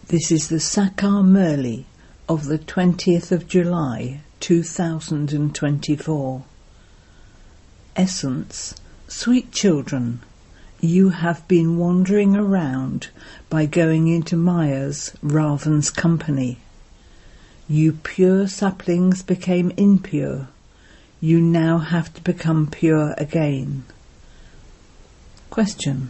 This is the Sakar Murli of the 20th of July 2024. Essence: sweet children, you have been wandering around by going into Maya's, Ravan's company. You pure saplings became impure. You now have to become pure again. Question: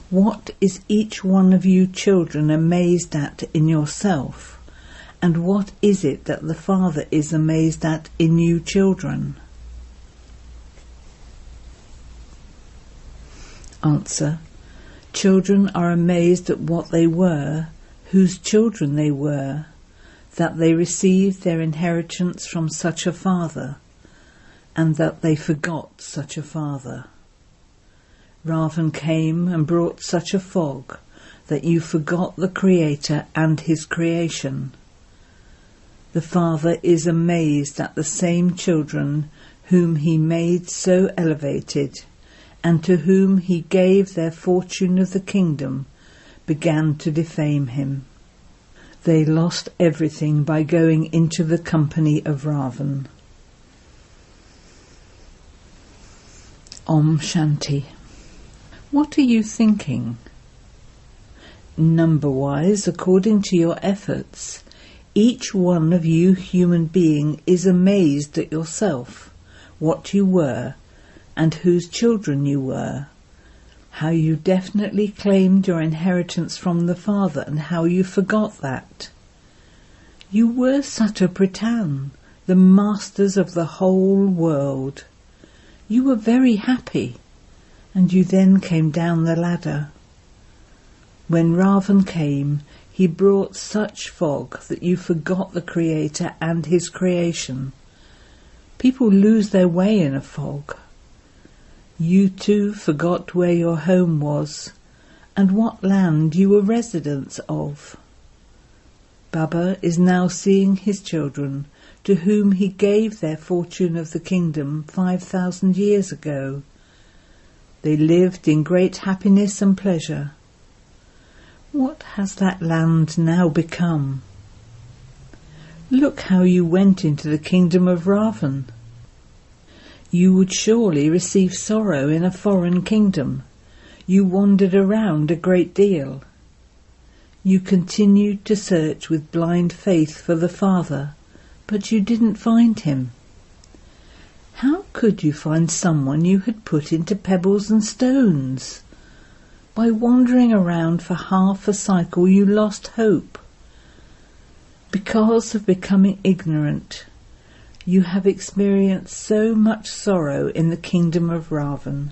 what is each one of you children amazed at in yourself, and what is it that the Father is amazed at in you children? Answer: children are amazed at what they were, whose children they were, that they received their inheritance from such a father, and that they forgot such a father. Ravan came and brought such a fog that you forgot the Creator and his creation. The Father is amazed at the same children whom he made so elevated, and to whom he gave their fortune of the kingdom, began to defame him. They lost everything by going into the company of Ravan. Om Shanti. What are you thinking? Number-wise, according to your efforts, each one of you human being is amazed at yourself, what you were, and whose children you were, how you definitely claimed your inheritance from the Father, and how you forgot that. You were Satopritan, the masters of the whole world. You were very happy, and you then came down the ladder. When Ravan came, he brought such fog that you forgot the Creator and his creation. People lose their way in a fog. You too forgot where your home was, and what land you were residents of. Baba is now seeing his children, to whom he gave their fortune of the kingdom 5,000 years ago. They lived in great happiness and pleasure. What has that land now become? Look how you went into the kingdom of Ravan. You would surely receive sorrow in a foreign kingdom. You wandered around a great deal. You continued to search with blind faith for the Father, but you didn't find him. How could you find someone you had put into pebbles and stones? By wandering around for half a cycle you lost hope. Because of becoming ignorant, you have experienced so much sorrow in the kingdom of Ravan.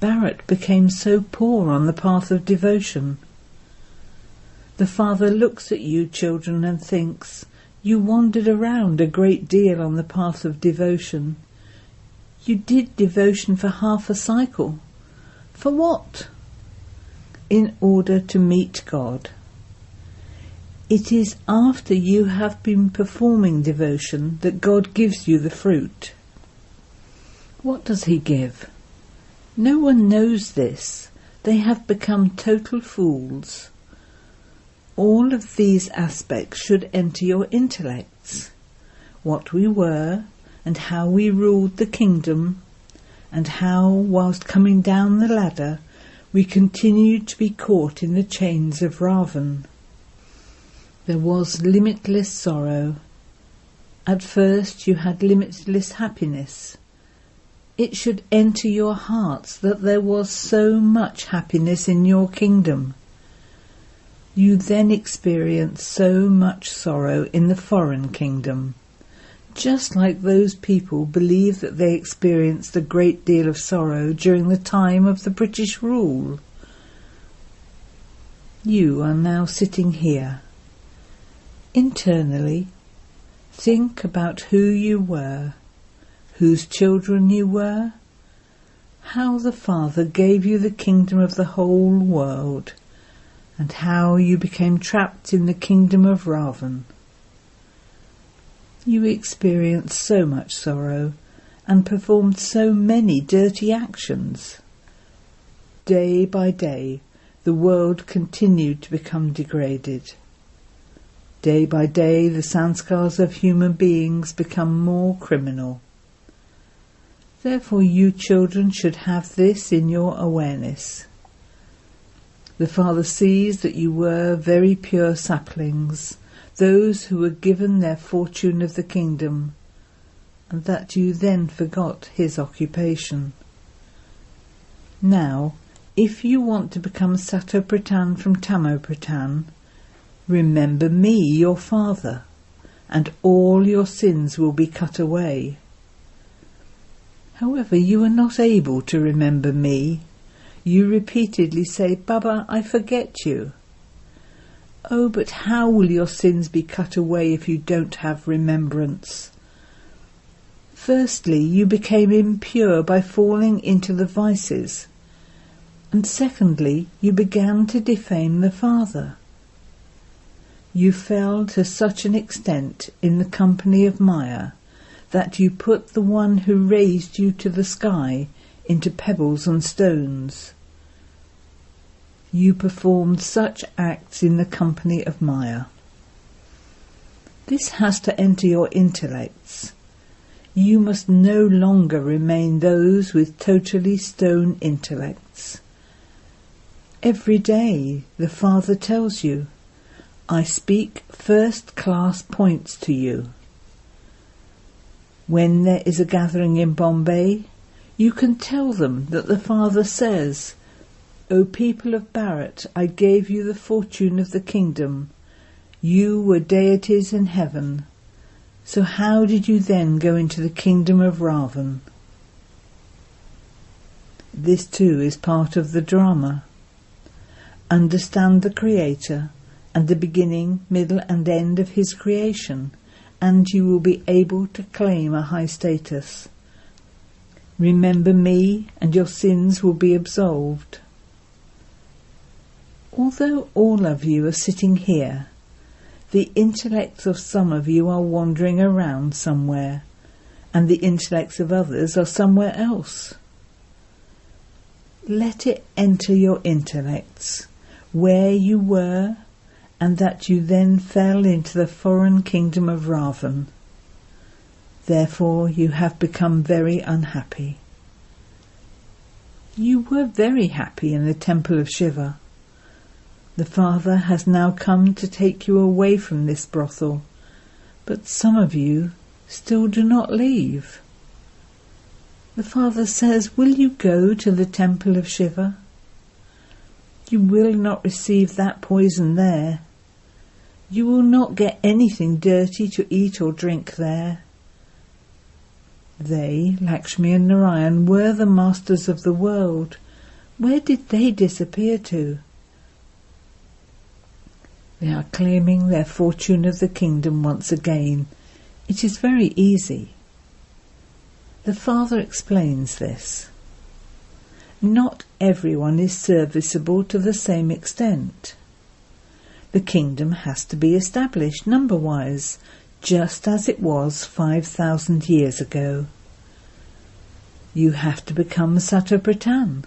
Bharat became so poor on the path of devotion. The Father looks at you children and thinks, you wandered around a great deal on the path of devotion. You did devotion for half a cycle. For what? In order to meet God. It is after you have been performing devotion that God gives you the fruit. What does he give? No one knows this. They have become total fools. All of these aspects should enter your intellects. What we were, and how we ruled the kingdom, and how, whilst coming down the ladder, we continued to be caught in the chains of Ravan. There was limitless sorrow. At first you had limitless happiness. It should enter your hearts that there was so much happiness in your kingdom. You then experienced so much sorrow in the foreign kingdom, just like those people believe that they experienced a great deal of sorrow during the time of the British rule. You are now sitting here. Internally, think about who you were, whose children you were, how the Father gave you the kingdom of the whole world, and how you became trapped in the kingdom of Ravan. You experienced so much sorrow and performed so many dirty actions. Day by day, the world continued to become degraded. Day by day, the sanskars of human beings become more criminal. Therefore, you children should have this in your awareness. The Father sees that you were very pure saplings, those who were given their fortune of the kingdom, and that you then forgot his occupation. Now, if you want to become Satopratan from Tamopratan, remember me, your father, and all your sins will be cut away. However, you are not able to remember me. You repeatedly say, Baba, I forget you. Oh, but how will your sins be cut away if you don't have remembrance? Firstly, you became impure by falling into the vices, and secondly, you began to defame the Father. You fell to such an extent in the company of Maya that you put the one who raised you to the sky into pebbles and stones. You performed such acts in the company of Maya. This has to enter your intellects. You must no longer remain those with totally stone intellects. Every day the Father tells you, I speak first-class points to you. When there is a gathering in Bombay, you can tell them that the Father says, O people of Bharat, I gave you the fortune of the kingdom. You were deities in heaven. So how did you then go into the kingdom of Ravan? This too is part of the drama. Understand the Creator and the beginning, middle and end of his creation, and you will be able to claim a high status. Remember me, and your sins will be absolved. Although all of you are sitting here, the intellects of some of you are wandering around somewhere, and the intellects of others are somewhere else. Let it enter your intellects, where you were, and that you then fell into the foreign kingdom of Ravan. Therefore you have become very unhappy. You were very happy in the temple of Shiva. The Father has now come to take you away from this brothel, but some of you still do not leave. The Father says, will you go to the temple of Shiva? You will not receive that poison there. You will not get anything dirty to eat or drink there. They, Lakshmi and Narayan, were the masters of the world. Where did they disappear to? They are claiming their fortune of the kingdom once again. It is very easy. The Father explains this. Not everyone is serviceable to the same extent. The kingdom has to be established number-wise, just as it was 5,000 years ago. You have to become Satopratan.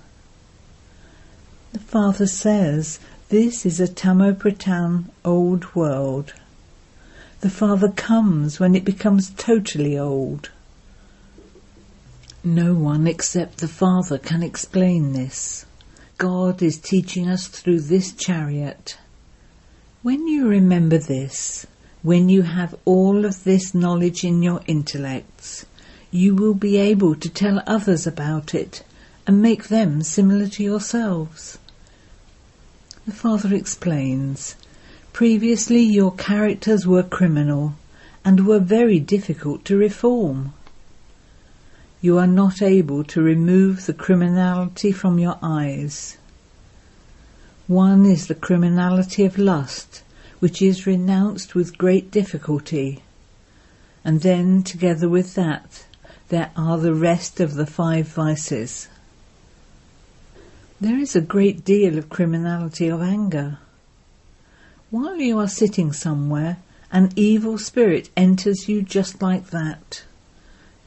The Father says, this is a Tamopratan old world. The Father comes when it becomes totally old. No one except the Father can explain this. God is teaching us through this chariot. When you remember this, when you have all of this knowledge in your intellects, you will be able to tell others about it and make them similar to yourselves. The Father explains, previously your characters were criminal and were very difficult to reform. You are not able to remove the criminality from your eyes. One is the criminality of lust, which is renounced with great difficulty, and then, together with that, there are the rest of the 5 vices. There is a great deal of criminality of anger. While you are sitting somewhere, an evil spirit enters you just like that.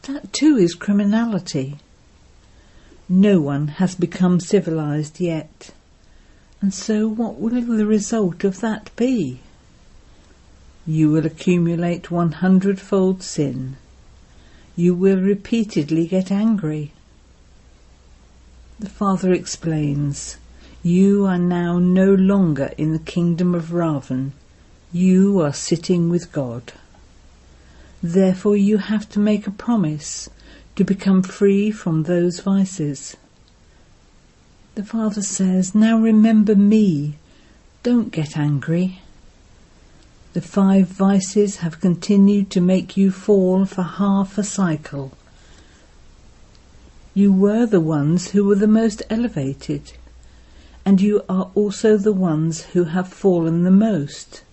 That too is criminality. No one has become civilized yet. And so what will the result of that be? You will accumulate 100-fold sin. You will repeatedly get angry. The Father explains, you are now no longer in the kingdom of Ravan. You are sitting with God. Therefore you have to make a promise to become free from those vices. The Father says, now remember me, don't get angry. The 5 vices have continued to make you fall for half a cycle. You were the ones who were the most elevated, and you are also the ones who have fallen the most.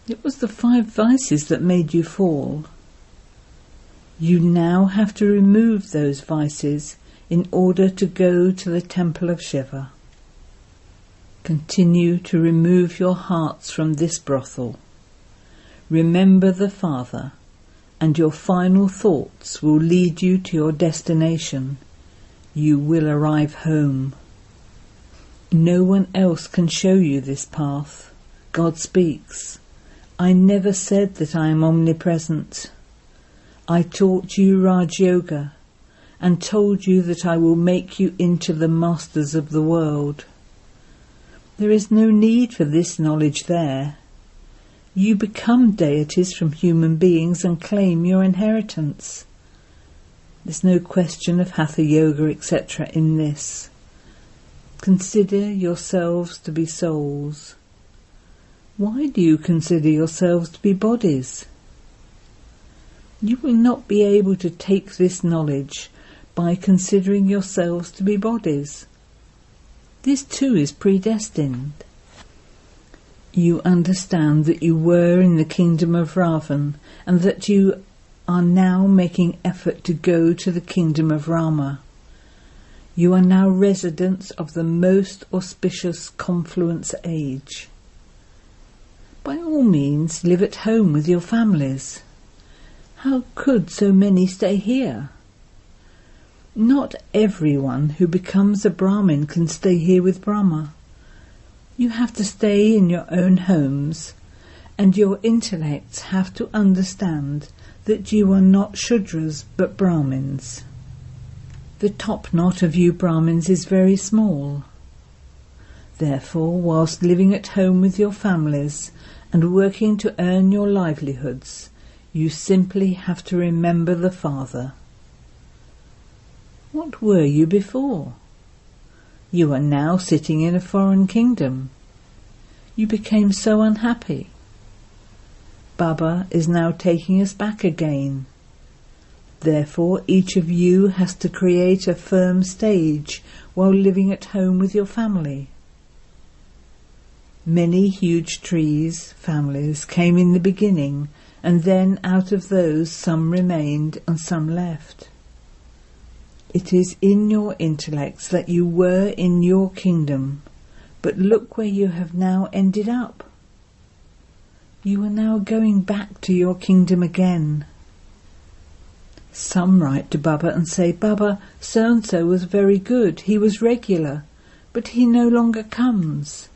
It was the 5 vices that made you fall. You now have to remove those vices in order to go to the temple of Shiva. Continue to remove your hearts from this brothel. Remember the Father, and your final thoughts will lead you to your destination. You will arrive home. No one else can show you this path. God speaks. I never said that I am omnipresent. I taught you Raj Yoga and told you that I will make you into the masters of the world. There is no need for this knowledge there. You become deities from human beings and claim your inheritance. There's no question of Hatha Yoga, etc. in this. Consider yourselves to be souls. Why do you consider yourselves to be bodies? You will not be able to take this knowledge by considering yourselves to be bodies. This too is predestined. You understand that you were in the kingdom of Ravan and that you are now making effort to go to the kingdom of Rama. You are now residents of the most auspicious confluence age. By all means, live at home with your families. How could so many stay here? Not everyone who becomes a Brahmin can stay here with Brahma. You have to stay in your own homes, and your intellects have to understand that you are not Shudras but Brahmins. The top knot of you Brahmins is very small. Therefore, whilst living at home with your families and working to earn your livelihoods, you simply have to remember the Father. What were you before? You are now sitting in a foreign kingdom. You became so unhappy. Baba is now taking us back again. Therefore, each of you has to create a firm stage while living at home with your family. Many huge trees, families, came in the beginning, and then out of those some remained and some left. It is in your intellects that you were in your kingdom, but look where you have now ended up. You are now going back to your kingdom again. Some write to Baba and say, Baba, so-and-so was very good, he was regular, but he no longer comes.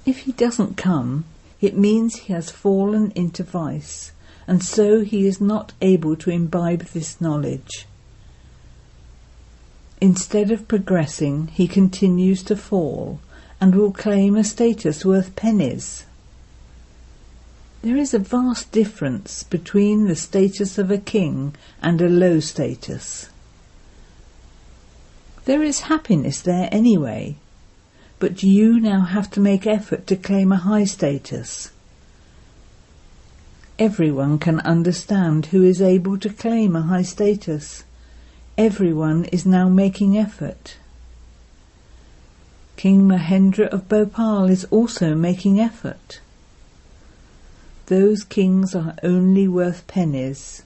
If he doesn't come, it means he has fallen into vice, and so he is not able to imbibe this knowledge. Instead of progressing, he continues to fall, and will claim a status worth pennies. There is a vast difference between the status of a king and a low status. There is happiness there anyway, but you now have to make effort to claim a high status. Everyone can understand who is able to claim a high status. Everyone is now making effort. King Mahendra of Bhopal is also making effort. Those kings are only worth pennies,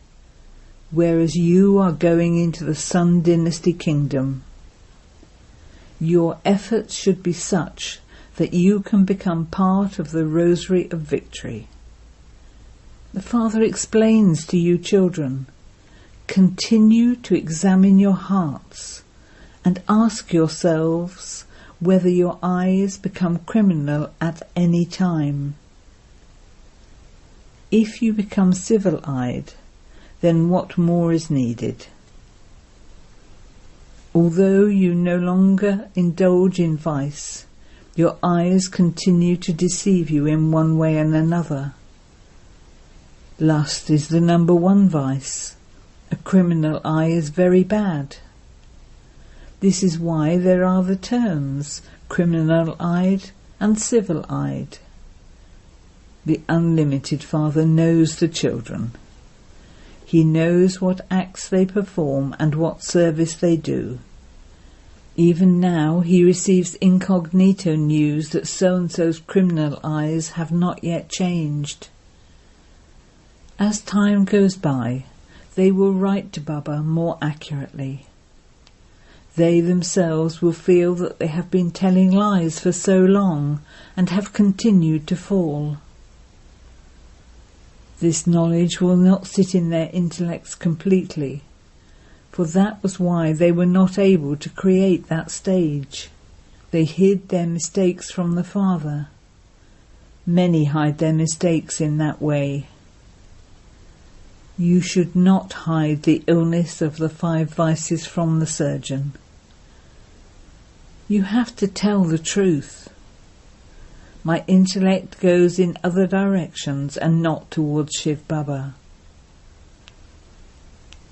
whereas you are going into the Sun Dynasty kingdom. Your efforts should be such that you can become part of the Rosary of Victory. The Father explains to you children, continue to examine your hearts and ask yourselves whether your eyes become criminal at any time. If you become civil-eyed, then what more is needed? Although you no longer indulge in vice, your eyes continue to deceive you in one way and another. Lust is the number one vice. A criminal eye is very bad. This is why there are the terms criminal-eyed and civil-eyed. The unlimited Father knows the children. He knows what acts they perform and what service they do. Even now he receives incognito news that so-and-so's criminal eyes have not yet changed. As time goes by, they will write to Baba more accurately. They themselves will feel that they have been telling lies for so long and have continued to fall. This knowledge will not sit in their intellects completely, for that was why they were not able to create that stage. They hid their mistakes from the Father. Many hide their mistakes in that way. You should not hide the illness of the 5 vices from the surgeon. You have to tell the truth. My intellect goes in other directions and not towards shivbaba.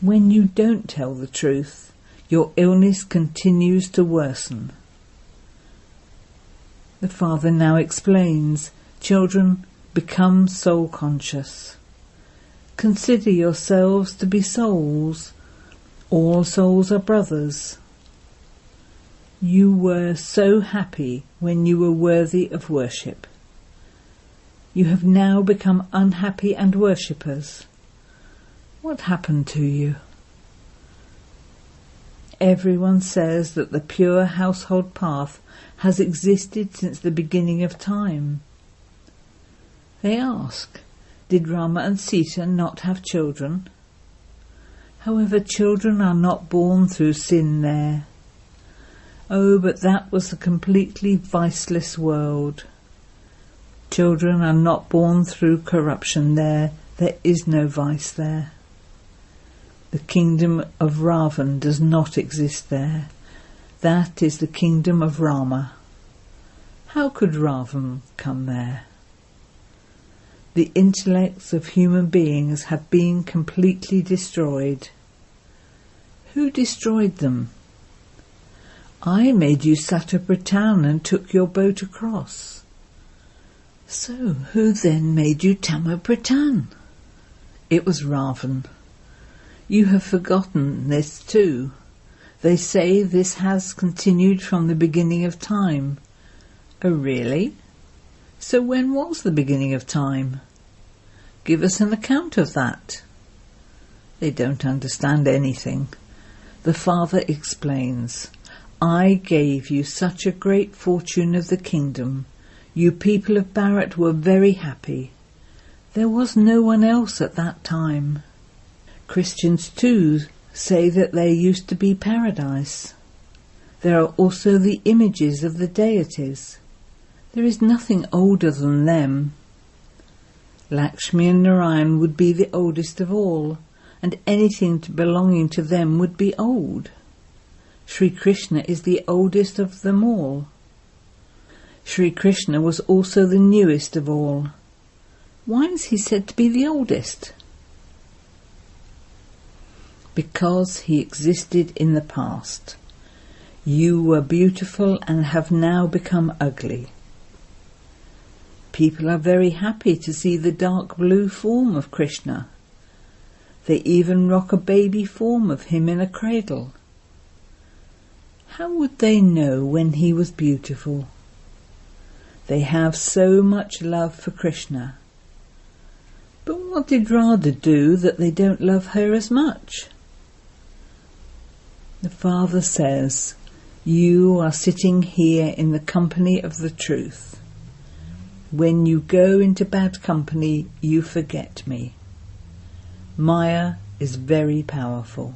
When you don't tell the truth, your illness continues to worsen. The Father now explains, children, become soul conscious. Consider yourselves to be souls. All souls are brothers. You were so happy when you were worthy of worship. You have now become unhappy and worshippers. What happened to you? Everyone says that the pure household path has existed since the beginning of time. They ask, did Rama and Sita not have children? However, children are not born through sin there. Oh, but that was a completely viceless world. Children are not born through corruption there. There is no vice there. The kingdom of Ravan does not exist there. That is the kingdom of Rama. How could Ravan come there? The intellects of human beings have been completely destroyed. Who destroyed them? I made you Satapratan and took your boat across. So, who then made you Tamapratan? It was Ravan. You have forgotten this too. They say this has continued from the beginning of time. Oh, really? So when was the beginning of time? Give us an account of that. They don't understand anything. The Father explains, I gave you such a great fortune of the kingdom. You people of Bharat were very happy. There was no one else at that time. Christians too say that there used to be paradise. There are also the images of the deities. There is nothing older than them. Lakshmi and Narayan would be the oldest of all, and anything belonging to them would be old. Sri Krishna is the oldest of them all. Sri Krishna was also the newest of all. Why is he said to be the oldest? Because he existed in the past. You were beautiful and have now become ugly. People are very happy to see the dark blue form of Krishna. They even rock a baby form of him in a cradle. How would they know when he was beautiful? They have so much love for Krishna. But what did Radha do that they don't love her as much? The Father says, you are sitting here in the company of the truth. When you go into bad company, you forget me. Maya is very powerful.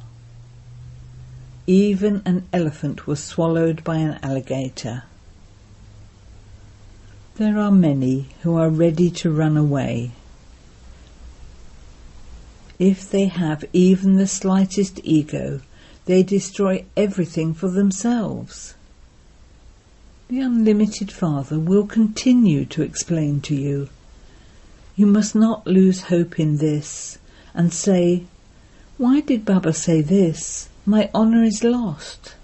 Even an elephant was swallowed by an alligator. There are many who are ready to run away. If they have even the slightest ego, they destroy everything for themselves. The Unlimited Father will continue to explain to you. You must not lose hope in this and say, "Why did Baba say this? My honour is lost."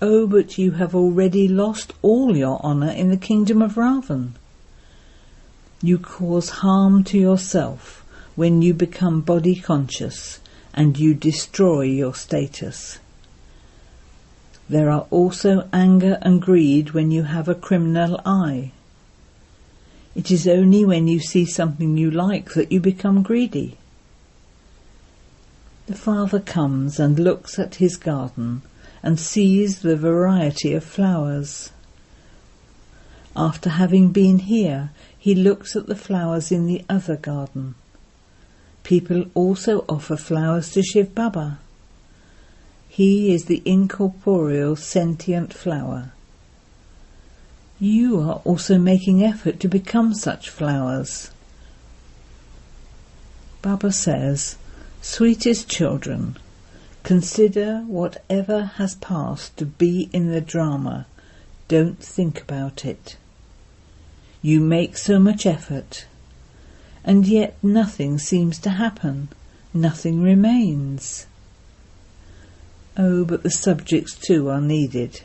Oh, but you have already lost all your honour in the kingdom of Ravan. You cause harm to yourself when you become body conscious and you destroy your status. There are also anger and greed when you have a criminal eye. It is only when you see something you like that you become greedy. The Father comes and looks at his garden and sees the variety of flowers. After having been here, he looks at the flowers in the other garden. People also offer flowers to shivbaba. He is the incorporeal sentient flower. You are also making effort to become such flowers. Baba says, "Sweetest children, consider whatever has passed to be in the drama. Don't think about it. You make so much effort, and yet nothing seems to happen. Nothing remains." Oh, but the subjects too are needed.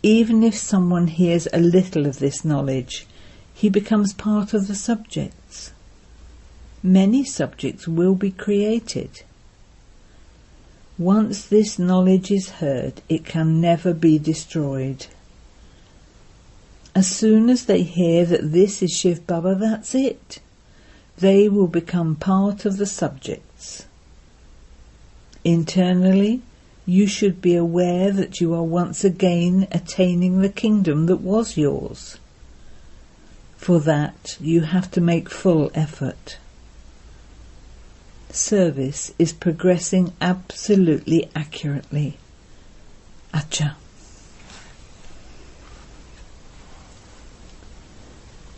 Even if someone hears a little of this knowledge, he becomes part of the subjects. Many subjects will be created. Once this knowledge is heard, it can never be destroyed. As soon as they hear that this is shivbaba, that's it. They will become part of the subjects. Internally, you should be aware that you are once again attaining the kingdom that was yours. For that, you have to make full effort. Service is progressing absolutely accurately. Acha.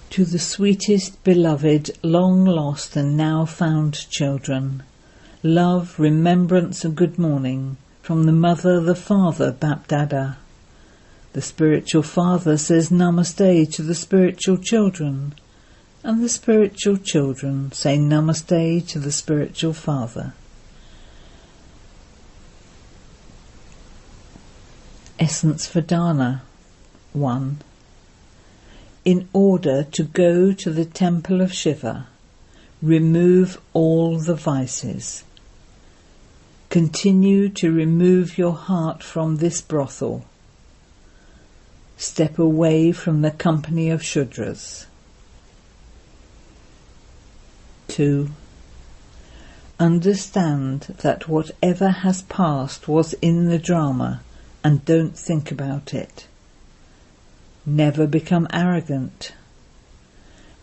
To the sweetest, beloved, long lost and now found children, love, remembrance and good morning from the Mother, the Father, BapDada. The spiritual father says namaste to the spiritual children, and the spiritual children say namaste to the spiritual father. Essence for Dana 1. In order to go to the temple of Shiva, remove all the vices. Continue to remove your heart from this brothel. Step away from the company of Shudras. 2. Understand that whatever has passed was in the drama and don't think about it. Never become arrogant.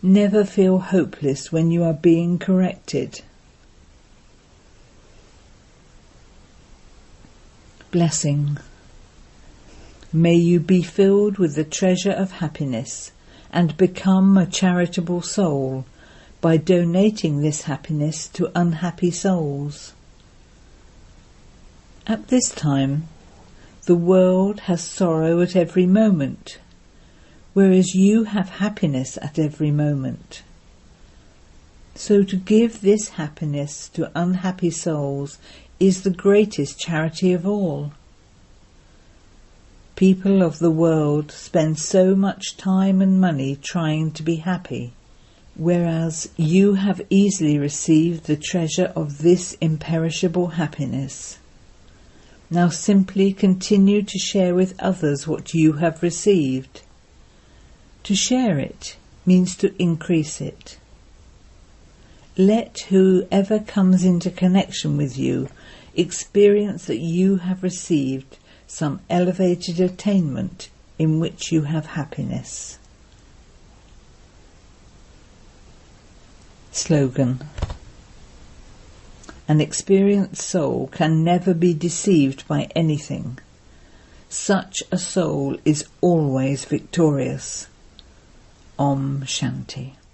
Never feel hopeless when you are being corrected. Blessing. May you be filled with the treasure of happiness and become a charitable soul by donating this happiness to unhappy souls. At this time, the world has sorrow at every moment, whereas you have happiness at every moment. So to give this happiness to unhappy souls is the greatest charity of all. People of the world spend so much time and money trying to be happy, whereas you have easily received the treasure of this imperishable happiness. Now simply continue to share with others what you have received. To share it means to increase it. Let whoever comes into connection with you experience that you have received some elevated attainment in which you have happiness. Slogan. An experienced soul can never be deceived by anything. Such a soul is always victorious. Om Shanti.